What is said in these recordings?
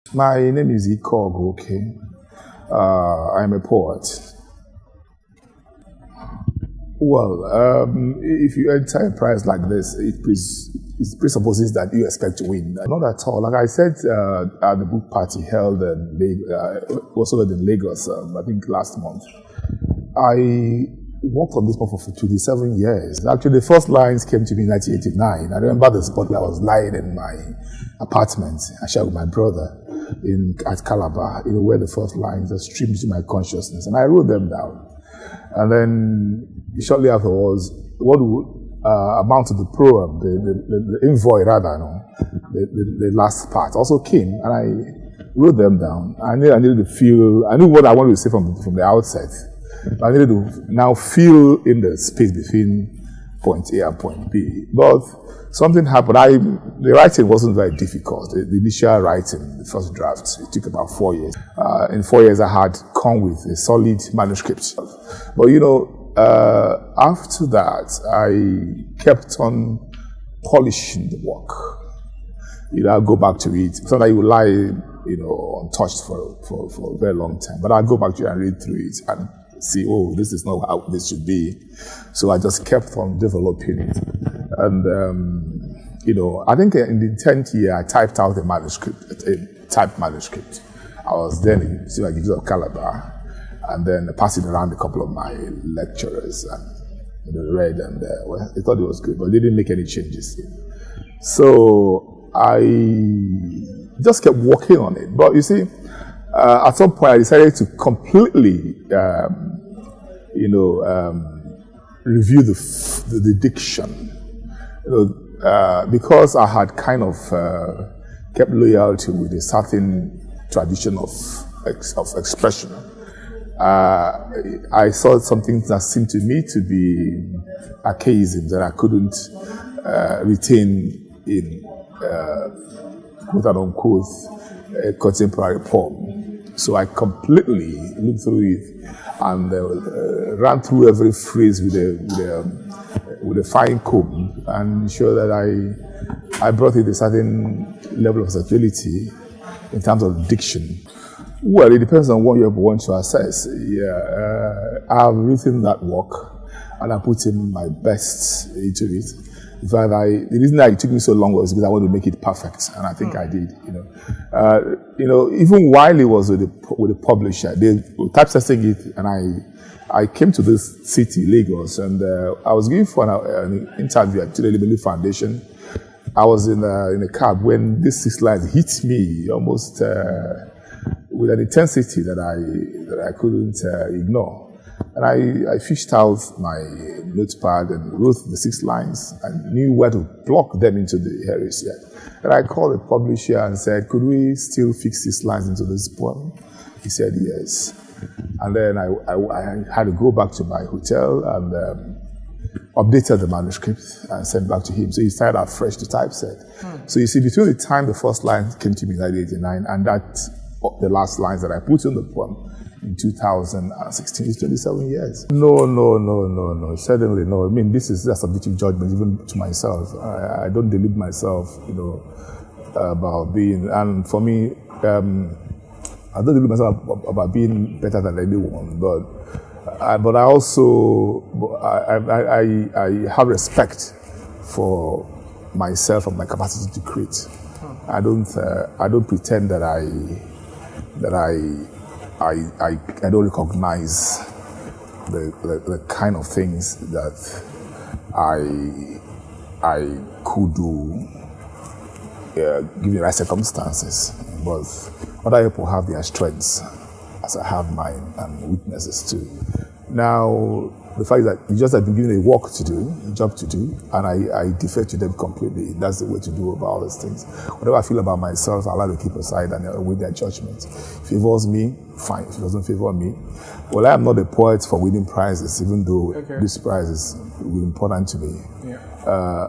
My name is Ikeogu Oke. I'm a poet. Well, if you enter a prize like this, it presupposes that you expect to win. Not at all. Like I said at the book party held also in Lagos, I think last month, I worked on this book for 27 years. Actually, the first lines came to me in 1989. I remember the spot where I was lying in my apartment. I shared with my brother at Calabar, where the first lines just streamed to my consciousness, and I wrote them down. And then shortly afterwards, what would amount to the proem, the envoy rather, the last part also came, and I wrote them down. I needed to feel, I knew what I wanted to say from the outset. I needed to now fill in the space between point A and point B. But something happened. The writing wasn't very difficult. The initial writing, the first draft, it took about 4 years. In 4 years, I had come with a solid manuscript. But after that, I kept on polishing the work. I'll go back to it. So that you lie, untouched for a very long time. But I'll go back to it and read through it and see, oh, this is not how this should be. So I just kept on developing it. And, I think in the 10th year, I typed out a typed manuscript. I was then in the University of Calabar, and then passed it around a couple of my lecturers, and read, and they thought it was good, but they didn't make any changes. So I just kept working on it. But you see, at some point, I decided to completely, review the diction, because I had kind of kept loyalty with a certain tradition of expression. I saw something that seemed to me to be archaism that I couldn't retain in quote unquote a contemporary poem. So I completely looked through it and ran through every phrase with a fine comb and ensured that I brought it a certain level of versatility in terms of diction. Well, it depends on what you want to assess. I've written that work and I put in my best into it. In fact, the reason that it took me so long was because I wanted to make it perfect, and I think I did. Even while it was with the publisher, they were typesetting it, and I came to this city, Lagos, and I was going for an interview at the Libeli Foundation. I was in a cab when these 6 lines hit me almost with an intensity that I couldn't ignore. And I fished out my notepad and wrote the 6 lines and knew where to block them into the Heresaid. And I called the publisher and said, could we still fix 6 lines into this poem? He said yes. And then I had to go back to my hotel and updated the manuscript and sent back to him. So he started afresh to typeset. So you see, between the time the first line came to me in 1989 and the last lines that I put in the poem in 2016 is 27 years. No, certainly no. I mean, this is a subjective judgment even to myself. I don't delude myself, about being, and for me, I don't delude myself about being better than anyone, but I also, I have respect for myself and my capacity to create. I don't pretend that I don't recognize the kind of things that I could do given the right circumstances. But other people have their strengths, as I have mine, and weaknesses too. Now, the fact that you just have been given a job to do, and I defer to them completely. That's the way to do about all these things. Whatever I feel about myself, I like to keep aside and await their judgment. If it favors me, fine. If it doesn't favor me, well, I am not a poet for winning prizes, even though these prizes were important to me. Yeah.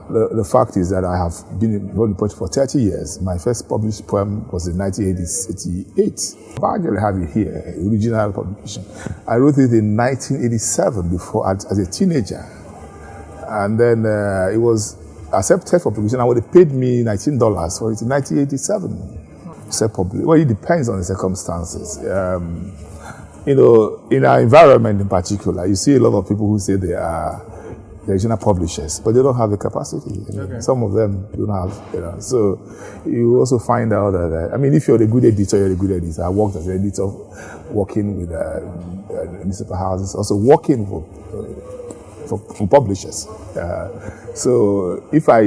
The fact is that I have been a poet for 30 years. My first published poem was in 1988. I actually have it here, original publication. I wrote it in 1987 as a teenager. And then it was accepted for publication and would have paid me $19 for it in 1987. self-publish. Well, it depends on the circumstances. You know, in our environment in particular, you see a lot of people who say they are regional publishers, but they don't have the capacity. Okay. Some of them don't have, you know. So you also find out that, I mean, if you're a good editor, you're a good editor. I worked as an editor, working with municipal houses, also working for publishers. So if I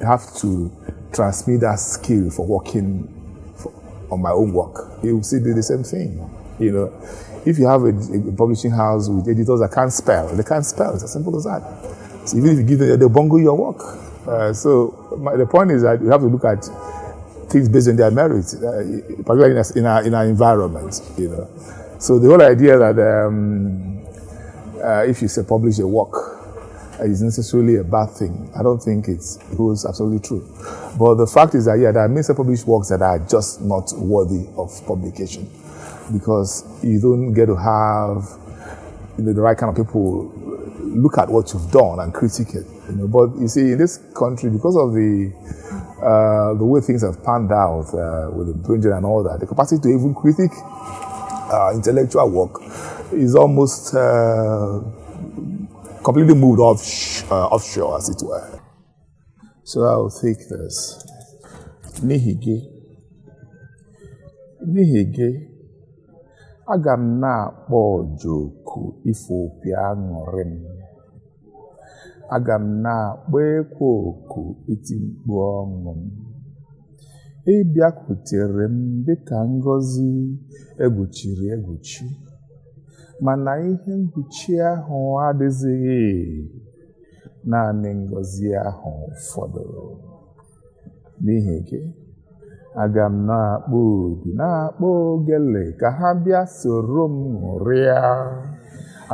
have to transmit that skill for working on my own work, you will still do the same thing. You know, if you have a publishing house with editors that can't spell, they can't spell. It's as simple as that. So even if you give them, they'll bungle your work. The point is that you have to look at things based on their merit, particularly in our environment. You know, so the whole idea that if you say publish a work is necessarily a bad thing, I don't think it holds absolutely true. But the fact is that there are many self-published works that are just not worthy of publication, because you don't get to have, you know, the right kind of people look at what you've done and critique it. You know, but you see, in this country, because of the way things have panned out with the brain and all that, the capacity to even critique intellectual work is almost completely moved offshore, as it were. So I'll take this. Nihige. Aga m na-akpọ ojoku ife opi aṅụrị m. Aga m na-akpọ ekwe oku iti mkpu ọṅụ m. Ị bịakwutere m dịka ngọzi egwuchiri egwuchi, mana ihe mkpuchi ahụ adịzighị, naanị ngọzi ahụ fọdụrụ. N'ihi gị, aga m na-akpọ obi na-akpọ ogele ka ha bịa soro m ṅụrịa.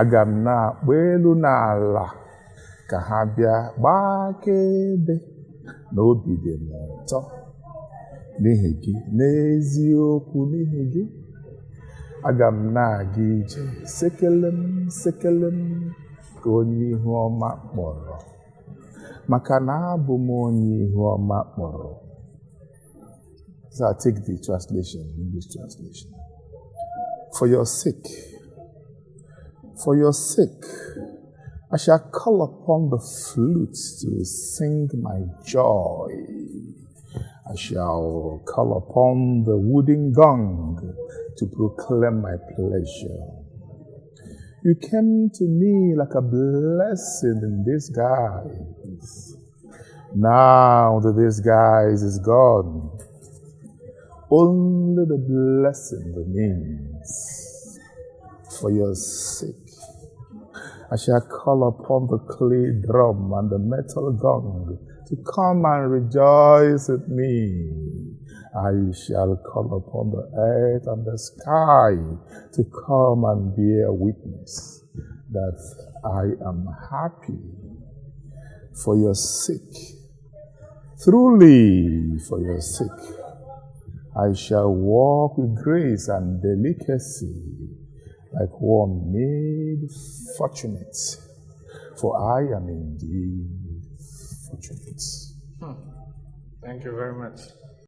Aga m na-akpọ elu n'ala ka ha bịa gbaa akaebe na obi dị m ụtọ. N'ihi gị, n'eziokwu n'ihi gị, aga m na-aga ije sekele m ka onye ihu ọma kpọrọ, maka na abụ m onye ihu ọma kpọrọ. So I take the translation, English translation. For your sake, I shall call upon the flute to sing my joy. I shall call upon the wooden gong to proclaim my pleasure. You came to me like a blessing in disguise. Now the disguise is gone. Only the blessing remains. For your sake, I shall call upon the clay drum and the metal gong to come and rejoice with me. I shall call upon the earth and the sky to come and bear witness that I am happy. For your sake, truly for your sake, I shall walk with grace and delicacy like one made fortunate, for I am indeed fortunate. Thank you very much.